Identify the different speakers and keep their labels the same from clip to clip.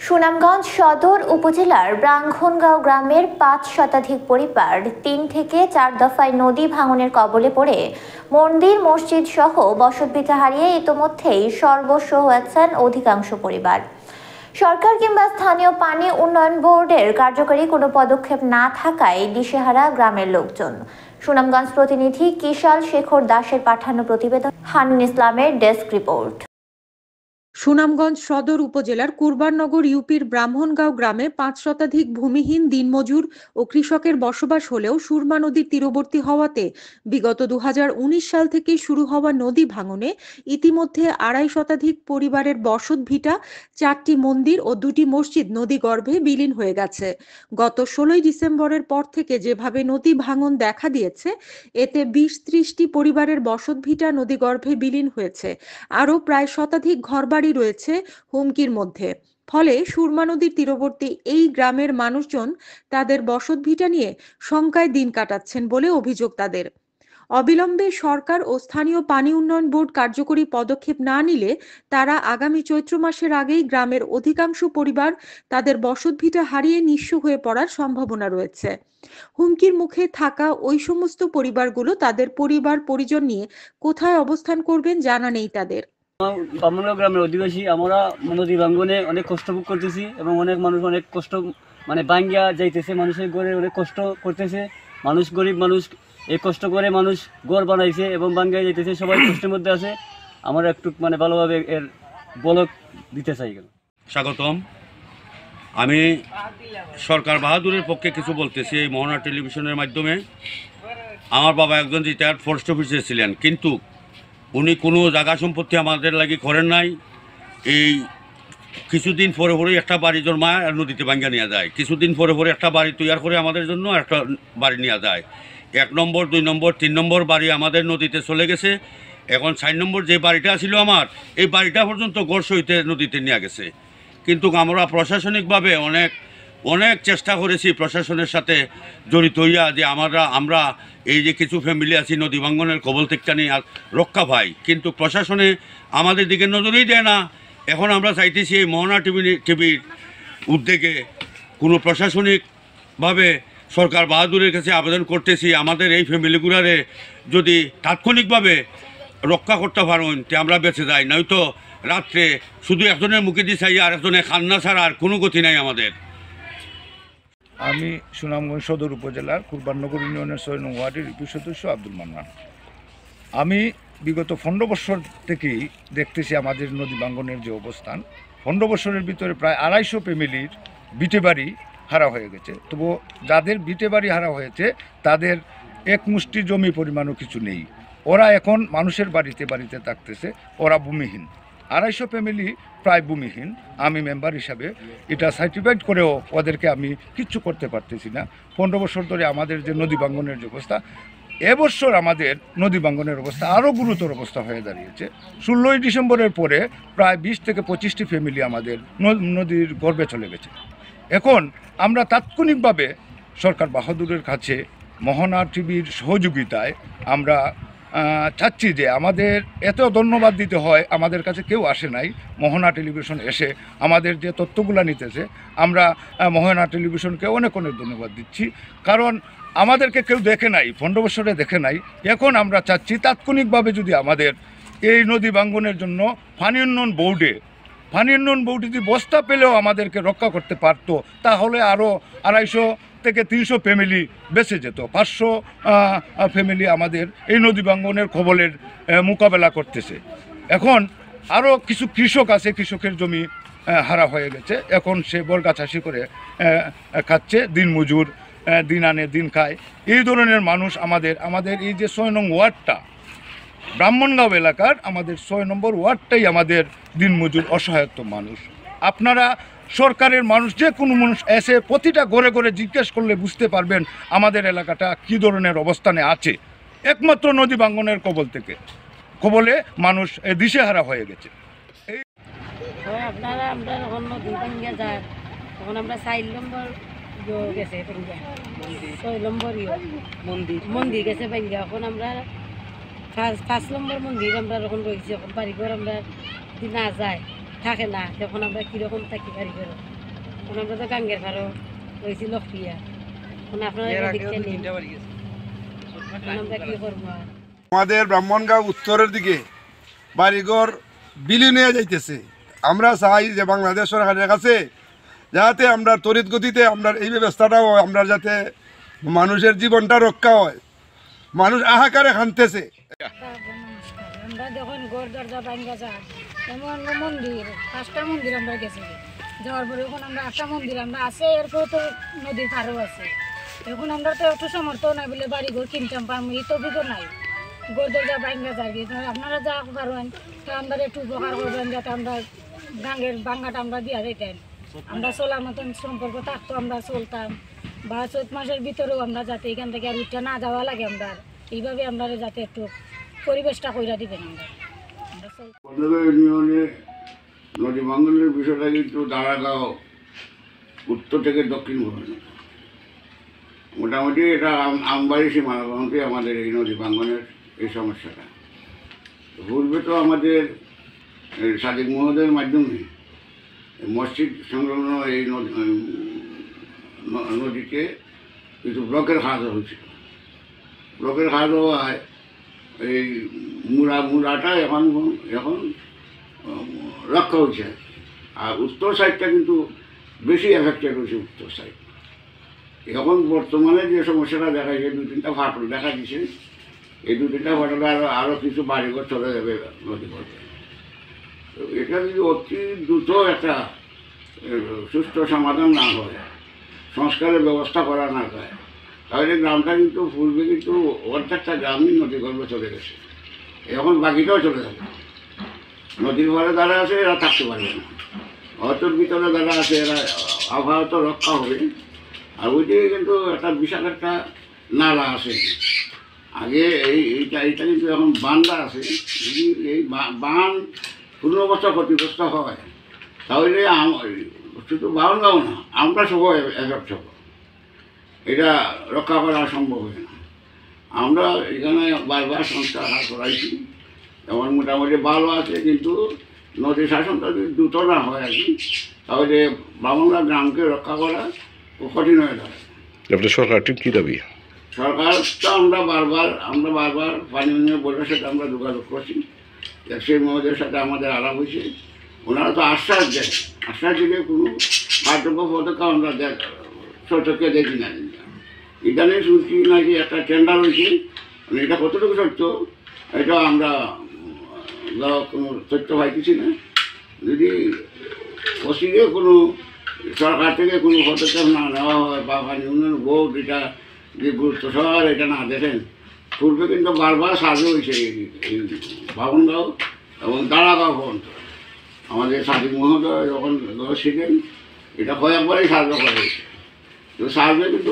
Speaker 1: সুনামগঞ্জ সদর উপজেলার ব্রাহ্মণগাঁও গ্রামের ৫ শতাধিক পরিবার ৩ থেকে ৪ দফায় নদী ভাঙনের কবলে পড়ে মন্দির মসজিদ সহ বসতভিটা হারিয়ে ইতোমধ্যেই সর্বস্ব হয়েছেন অধিকাংশ পরিবার। সরকার কিংবা স্থানীয় পানি উন্নয়ন বোর্ডের কার্যকরী কোনো পদক্ষেপ না থাকায় দিশেহারা গ্রামের লোকজন। সুনামগঞ্জ প্রতিনিধি কিশাল শেখর দাসের পাঠানো প্রতিবেদন, হানিন ইসলামের ডেস্ক রিপোর্ট।
Speaker 2: সুনামগঞ্জ সদর উপজেলার কুরবাননগর ইউপির ব্রাহ্মণগাঁও গ্রামে ৫ শতাধিক ভূমিহীন দিনমজুর ও কৃষকের বসবাস হলেও সুরমা নদীর তীরবর্তী হওয়াতে বিগত ২০১৯ সাল থেকে শুরু হওয়া নদী ভাঙনে ইতিমধ্যে ২.৫ শতাধিক পরিবারের বসত ভিটা, ৪টি মন্দির ও ২টি মসজিদ নদীগর্ভে বিলীন হয়ে গেছে। গত ১৬ ডিসেম্বরের পর থেকে যেভাবে নদী ভাঙন দেখা দিয়েছে, এতে ২০-৩০টি পরিবারের বসত ভিটা নদীগর্ভে বিলীন হয়েছে। আরও প্রায় শতাধিক ঘরবাড়ি রয়েছে হুমকির মধ্যে। ফলে সুরমা নদীর তীরবর্তী এই গ্রামের মানুষজন তাদের বসতভিটা নিয়ে শঙ্কায় দিন কাটাচ্ছেন বলে অভিযোগ তাদের। অবিলম্বে সরকার ও স্থানীয় পানি উন্নয়ন বোর্ড কার্যকরী পদক্ষেপ না নিলে তারা আগামী চৈত্র মাসের আগেই গ্রামের অধিকাংশ পরিবার তাদের বসতভিটা হারিয়ে নিঃস্ব হয়ে পড়ার সম্ভাবনা রয়েছে। হুমকির মুখে থাকা ওই সমস্ত পরিবারগুলো তাদের পরিবার পরিজন নিয়ে কোথায় অবস্থান করবেন জানা নেই তাদের।
Speaker 3: ব্রাহ্মণগাঁও গ্রামের অধিবাসী আমরা নদী ভাঙ্গনে অনেক কষ্ট ভোগ করতেছি এবং অনেক মানুষ অনেক কষ্ট ভাঙ্গিয়া যাইতেছে, মানুষের ঘরে অনেক কষ্ট করতেছে। মানুষ গরিব মানুষ, এই কষ্ট করে মানুষ ঘর বানাইছে এবং ভাঙ্গিয়া যাইতেছে, সবাই কষ্টের মধ্যে আছে। আমরা একটু ভালোভাবে এর বলক দিতে চাই।
Speaker 4: স্বাগতম। আমি সরকার বাহাদুরের পক্ষে কিছু বলতেছি। এই মোহনা টেলিভিশনের মাধ্যমে আমার বাবা একজন রিটায়ার্ড ফরেস্ট অফিসার ছিলেন, কিন্তু উনি কোনো জায়গা সম্পত্তি আমাদের লাগি করেন নাই। এই কিছুদিন পরে পরে একটা বাড়ি জন্মায় আর নদীতে ভাঙ্গা নেওয়া যায়, কিছুদিন পরে পরে একটা বাড়ি তৈরি করে আমাদের জন্য একটা বাড়ি নেওয়া যায়। ১ নম্বর, ২ নম্বর, ৩ নম্বর বাড়ি আমাদের নদীতে চলে গেছে। এখন ৪ নম্বর যে বাড়িটা ছিল আমার, এই বাড়িটা পর্যন্ত গড় সহিতে নদীতে নিয়ে গেছে। কিন্তু আমরা প্রশাসনিকভাবে অনেক চেষ্টা করেছি প্রশাসনের সাথে জড়িত হইয়া যে আমরা এই যে কিছু ফ্যামিলি আছি নদী ভাঙ্গনের কবল থেকে নিয়ে রক্ষা পাই, কিন্তু প্রশাসনে আমাদের দিকে নজরই দেয় না। এখন আমরা চাইতেছি এই মোহনা টিভির উদ্যোগে কোনো প্রশাসনিকভাবে সরকার বাহাদুরের কাছে আবেদন করতেছি, আমাদের এই ফ্যামিলিগুলারে যদি তাৎক্ষণিকভাবে রক্ষা করতে পারেন তে আমরা বেঁচে যাই, নয়তো রাত্রে শুধু একজনের মুখে দিয়ে চাই আর একজনের কান্না ছাড়া আর কোনো গতি নাই আমাদের।
Speaker 5: আমি সুনামগঞ্জ সদর উপজেলার কুরবাননগর ইউনিয়নের ৬ নং ওয়ার্ডের ইউপি সদস্য আব্দুল মান্নান। আমি বিগত ১৫ বছর থেকেই দেখতেছি আমাদের নদী ভাঙ্গনের যে অবস্থান। ১৫ বছরের ভিতরে প্রায় ২৫০ ফ্যামিলির ভিটে বাড়ি হারা হয়ে গেছে। তবু যাদের ভিটে বাড়ি হারা হয়েছে তাদের এক মুষ্টি জমি পরিমাণও কিছু নেই। ওরা এখন মানুষের বাড়িতে বাড়িতে থাকতেছে, ওরা ভূমিহীন। ২৫০ ফ্যামিলি প্রায় ভূমিহীন। আমি মেম্বার হিসাবে এটা সার্টিফাইড করেও ওদেরকে আমি কিচ্ছু করতে পারতেছি না। ১৫ বছর ধরে আমাদের যে নদী ভাঙ্গনের যে অবস্থা, এবছর আমাদের নদী ভাঙ্গনের অবস্থা আরও গুরুতর অবস্থা হয়ে দাঁড়িয়েছে। ১৬ই ডিসেম্বরের পরে প্রায় ২০ থেকে ২৫টি ফ্যামিলি আমাদের নদীর গর্ভে চলে গেছে। এখন আমরা তাৎক্ষণিকভাবে সরকার বাহাদুরের কাছে মোহনা টিভির সহযোগিতায় আমরা চাচ্ছি যে আমাদের এত ধন্যবাদ দিতে হয়, আমাদের কাছে কেউ আসে নাই। মোহনা টেলিভিশন এসে আমাদের যে তথ্যগুলো নিতেছে, আমরা মোহনা টেলিভিশনকে অনেক ধন্যবাদ দিচ্ছি, কারণ আমাদেরকে কেউ দেখে নাই, ১৫ বছরে দেখে নাই। এখন আমরা চাচ্ছি তাৎক্ষণিকভাবে যদি আমাদের এই নদী ভাঙ্গনের জন্য পানি উন্নয়ন বোর্ডে যদি বস্তা পেলেও আমাদেরকে রক্ষা করতে পারতো, তাহলে আরও ২৫০ থেকে ৩০০ ফ্যামিলি বেঁচে যেত। ৫০০ ফ্যামিলি আমাদের এই নদী ভাঙ্গনের কবলের মোকাবেলা করতেছে। এখন আরও কিছু কৃষক আছে, কৃষকের জমি হারা হয়ে গেছে, এখন সে বর্গা চাষি করে খাচ্ছে, দিনমজুর, দিন আনে দিন খায়। এই ধরনের মানুষ আমাদের এই যে ৬ নং ওয়ার্ডটা ব্রাহ্মণগাঁও এলাকার আমাদের ৬ নম্বর ওয়ার্ডটাই আমাদের দিনমজুর অসহায়ত্ব মানুষ। আপনারা সরকারের মানুষ, যে কোনো মানুষ এসে প্রতিটা ঘরে ঘরে জিজ্ঞেস করলে বুঝতে পারবেন আমাদের এলাকাটা কী ধরনের অবস্থানে আছে। একমাত্র নদী ভাঙ্গনের কবলে মানুষ দিশেহারা হয়ে গেছে।
Speaker 6: আপনারা আমরা যখন নদী ভাঙ্গা যায় তখন আমরা ৪ নম্বর গেছে, ৬ নম্বর মন্দির গেছে ভাঙ্গা। এখন আমরা ৫ নম্বর মন্দির আমরা যখন রয়েছি, এখন বাড়িঘর আমরা যদি না যায় থাকে না, তখন আমরা কীরকম থাকি বাড়ি করো। এখন আমরা তো গাঙ্গের ভাড়ো হয়েছি লক্ষ্মীয়া, এখন আপনারা দেখতে নেই, এখন আমরা কী করবো আর?
Speaker 7: আমাদের ব্রাহ্মণগাঁও উত্তরের দিকে বাড়িঘর বিলীন যাইতেছে। আমরা চাই যে বাংলাদেশ সরকারের কাছে যাতে আমরা তড়িৎ গতিতে আমরা এই ব্যবস্থাটাও আমরা যাতে মানুষের জীবনটা রক্ষা হয়। মানুষ আহাকারে খানতেছে।
Speaker 8: আমরা যখন ঘর দরজা ভাঙ্গা যায়, যেমন মন্দির 5টা মন্দির আমরা গেছি, যাওয়ার পরে এখন আমরা 8টা মন্দির আমরা আছে, এরপর তো নদীর পাড়ও আছে। এখন আমরা তো একটু সমর্থ নাই বলে বাড়ি ঘর কিনতাম পারবো, এই তো অভিজ্ঞ নাই। ঘর দরজা ভাঙ্গা যায়, আপনারা যা পারেন তা আমরা একটু উপকার করবেন, যাতে আমরা গাঙ্গের ভাঙ্গাটা আমরা দিয়া দিতেন, আমরা চলার মতন সম্পর্ক থাকতো, আমরা চলতাম। বা চৈত মাসের ভিতরেও আমরা যাতে এখান থেকে আর উঠে না যাওয়া লাগে, আমরা এইভাবে আমরা যাতে একটু পরিবেশটা কইরা দিবেন। আমরা
Speaker 9: ইউনিয়নে নদী ভাঙ্গনের বিষয়টা কিন্তু দাঁড়াগাঁও উত্তর থেকে দক্ষিণ পর্যন্ত মোটামুটি এটা আমবাড়ি সীমানা পর্যন্ত আমাদের এই নদী ভাঙ্গনের এই সমস্যাটা। পূর্বে তো আমাদের সাদিক মহোদয়ের মাধ্যমে মসজিদ সংলগ্ন এই নদীতে কিছু ব্লকের খাওয়া হয়েছিল। ব্লকের খাওয়া হওয়ায় এই মুড়াটা এখন রক্ষা হয়েছে। আর উত্তর সাইডটা কিন্তু বেশি এফেক্টেড হয়েছে উত্তর সাইড। এখন বর্তমানে যে সমস্যাটা দেখা যায়, 2-3টা ফাটল দেখা দিচ্ছে, এই 2-3টা ফাটলে আরও কিছু বাড়িঘর চলে যাবে নদী পথে। তো এটা যদি অতি দ্রুত একটা সুষ্ঠু সমাধান না হয়, সংস্কারের ব্যবস্থা করা না যায়, তাহলে গ্রামটা কিন্তু পূর্বে কিন্তু অর্ধেকটা গ্রামই নদীগর্ভে চলে গেছে, এখন বাকিটাও চলে যাবে। নদীর ঘরে যারা আছে এরা থাকতে পারবে না, হয়তোর ভিতরে যারা আছে এরা আবহাওয়া তো রক্ষা হবে। আর ওইদিকে কিন্তু একটা বিশাল একটা নালা আছে আগে, এইটা কিন্তু এখন বান্ধা আছে। যদি এই বাঁধ 15 বছর ক্ষতিগ্রস্ত হয়, তাহলে শুধু বাউনগাঁও না, আমরা সবাই এফেক্ট হব, এটা রক্ষা করা সম্ভব হয় না। আমরা এখানে বারবার সংস্কার হাত করাইছি, যেমন মোটামুটি ভালো আছে, কিন্তু নদী শাসনটা যদি দ্রুত না হয় আর কি, তাহলে বামনগাঁও গ্রামকে রক্ষা করা কঠিন হয়ে দাঁড়ায়।
Speaker 10: আপনার সরকারটির কী দাবি?
Speaker 9: সরকার তো আমরা বারবার পানি উন্নয়ন বোর্ডের সাথে আমরা যোগাযোগ করছি, সেই মহোদয়ের সাথে আমাদের আলাপ হয়েছে। ওনারা তো আশ্বাস দেয়, আশ্বাস দিলে কোনো কার্যক্রম পদক্ষেপ আমরা সচক্ষে দেখি না। ইদানিং শুনছি নাকি একটা টেন্ডার হয়েছে, এটা কতটুকু সত্য এটা আমরা কোনো তথ্য পাইতেছি না। যদি পশ্চিমে কোনো সরকার থেকে কোনো পদক্ষেপ না নেওয়া হয় বা পানি উন্নয়ন বোর্ড এটা যে গুরুত্ব সহকারে এটা না দেখেন, পূর্বে কিন্তু বারবার সার্ভে হয়েছে এই বামনগাঁও এবং দাঁড়াগাঁও পর্যন্ত। আমাদের সাদিক মহোদয় যখন ছিলেন, এটা কয়েকবারই সার্ভে করা হয়েছে, তো সার্ভে কিন্তু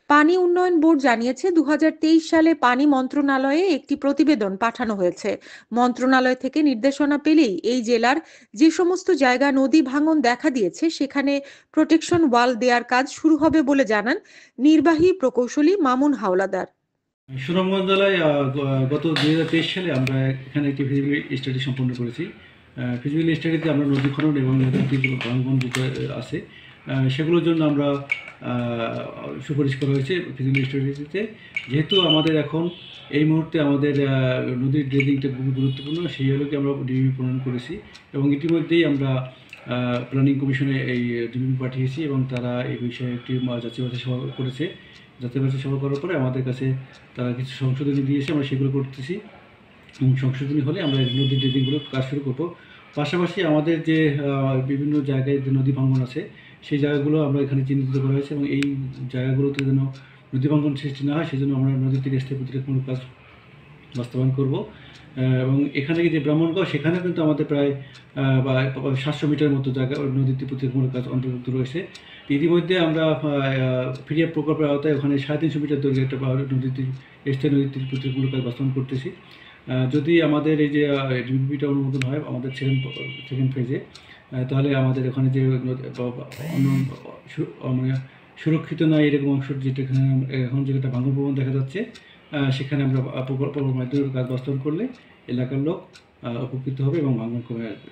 Speaker 2: পানি উন্নয়ন বোর্ড জানিয়েছে 2023 সালে পানি মন্ত্রণালয়ে একটি প্রতিবেদন পাঠানো হয়েছে। মন্ত্রণালয় থেকে নির্দেশনা পেলেই এই জেলার যে সমস্ত জায়গা নদী ভাঙন দেখা দিয়েছে সেখানে প্রোটেকশন ওয়াল দেওয়ার কাজ শুরু হবে বলে জানান নির্বাহী প্রকৌশলী মামুন হাওলাদার।
Speaker 11: সুনামগঞ্জ জেলায় গত 2023 সালে আমরা এখানে একটি ফিজিবিলিটি স্টাডি সম্পন্ন করেছি। ফিজিবিলিটি স্টাডিতে আমরা নদী খনন এবং নদীর ভাঙন আছে সেগুলোর জন্য আমরা সুপারিশ করা হয়েছে ফিজিবিলিটি স্টাডিতে। যেহেতু আমাদের এখন এই মুহূর্তে আমাদের নদীর ড্রেজিংটা খুবই গুরুত্বপূর্ণ, সেই আলোকে আমরা ডিবিপি প্রণয়ন করেছি এবং ইতিমধ্যেই আমরা প্ল্যানিং কমিশনে এই ডিবিপি পাঠিয়েছি এবং তারা এই বিষয়ে একটি যাচাই বাছাই সভা করেছে। যাচাই বাছাই সভা করার পরে আমাদের কাছে তারা কিছু সংশোধনী দিয়েছে, আমরা সেগুলো করতেছি এবং সংশোধনী হলে আমরা নদীর ড্রেজিংগুলো কাজ শুরু করবো। পাশাপাশি আমাদের যে বিভিন্ন জায়গায় যে নদী ভাঙন আছে সেই জায়গাগুলো আমরা এখানে চিহ্নিত করা হয়েছে এবং এই জায়গাগুলোতে যেন নদী ভাঙন সৃষ্টি না হয় সেজন্য আমরা নদীর তীরে স্থায়ী প্রতিরক্ষণ কাজ বাস্তবায়ন করব। এবং এখানে যে ব্রাহ্মণগাঁও সেখানে কিন্তু আমাদের প্রায় 700 মিটার মতো জায়গা নদীর তীর প্রতিরক্ষণ কাজ অন্তর্ভুক্ত রয়েছে। ইতিমধ্যে আমরা ফিরিয়া প্রকল্পের আওতায় ওখানে 350 মিটার দৈর্ঘ্যের একটা স্থায়ী নদীর তীর প্রতিরক্ষণ কাজ বাস্তবায়ন করতেছি। যদি আমাদের এই যে ডিবিপিটা অনুমোদন হয় আমাদের সেকেন্ড ফেজে, তাহলে আমাদের ওখানে যে মানে সুরক্ষিত নয় এরকম অংশ যেটা এখন যেটা ভাঙন প্রবণ দেখা যাচ্ছে সেখানে আমরা প্রকল্পের মাধ্যমে কাজ বাস্তবায়ন করলে এলাকার লোক উপকৃত হবে এবং ভাঙন কমে আসবে।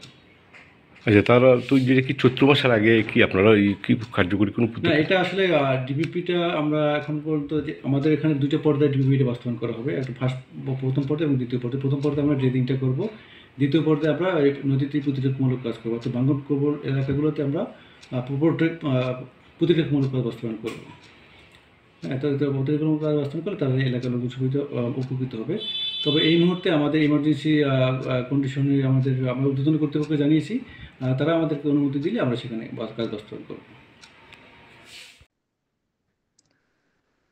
Speaker 10: আচ্ছা, তারা তো যেটা কি চৈত্র মাসের আগে কি আপনারা এই কি কার্যকরী কোনো
Speaker 11: না, এটা আসলে ডিবিপিটা আমরা এখন পর্যন্ত যে আমাদের এখানে দুটো পর্যায়ে ডিবিপিটা বাস্তবায়ন করা হবে, একটা প্রথম পর্যায়ে এবং দ্বিতীয় পর্যায়ে। প্রথম পর্যায়ে আমরা ড্রেজিংটা করব, দ্বিতীয় পর্যায়ে আমরা এই নদীতে প্রতিরোধমূলক কাজ করবো। অর্থাৎ ভাঙ্গন কবর এলাকাগুলোতে আমরা প্রতিরোধমূলক কাজ বাস্তবায়ন করবো। হ্যাঁ, তাদের প্রতিরোধমূলক কাজ বাস্তবায়ন করলে তাদের এলাকার লোক সুবিধা উপকৃত হবে। তবে এই মুহূর্তে আমাদের ইমার্জেন্সি কন্ডিশনে আমরা ঊর্ধ্বতন কর্তৃপক্ষকে জানিয়েছি, তারা আমাদেরকে অনুমতি দিলে আমরা সেখানে কাজ বাস্তবায়ন করব।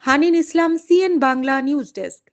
Speaker 2: হানিন ইসলাম, সিএন বাংলা নিউজ ডেস্ক।